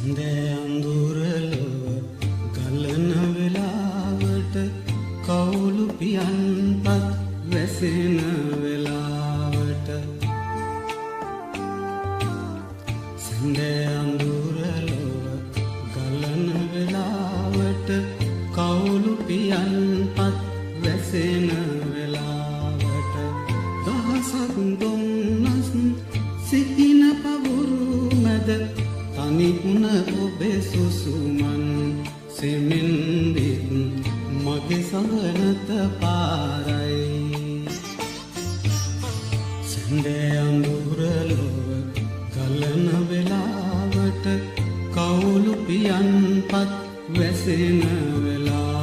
සඳේ අඳුරලොව ගලන වෙලාවට කවුළු පියන්පත් වැසෙන වෙලාවට සඳේ අඳුරලොව ගලන වෙලාවට කවුළු පියන්පත් වැසෙන වෙලාවට දහසක් දුන්නස් සිහින පවුරු මැද තනිකුණ ඔබේ සුසුමන් සෙමෙන්දිත් මගේ සඟනත පාරයි සඳේ අඳුරලොව ගලන වෙලාවට කවුළු පියන්පත් වැසෙන වෙලාවට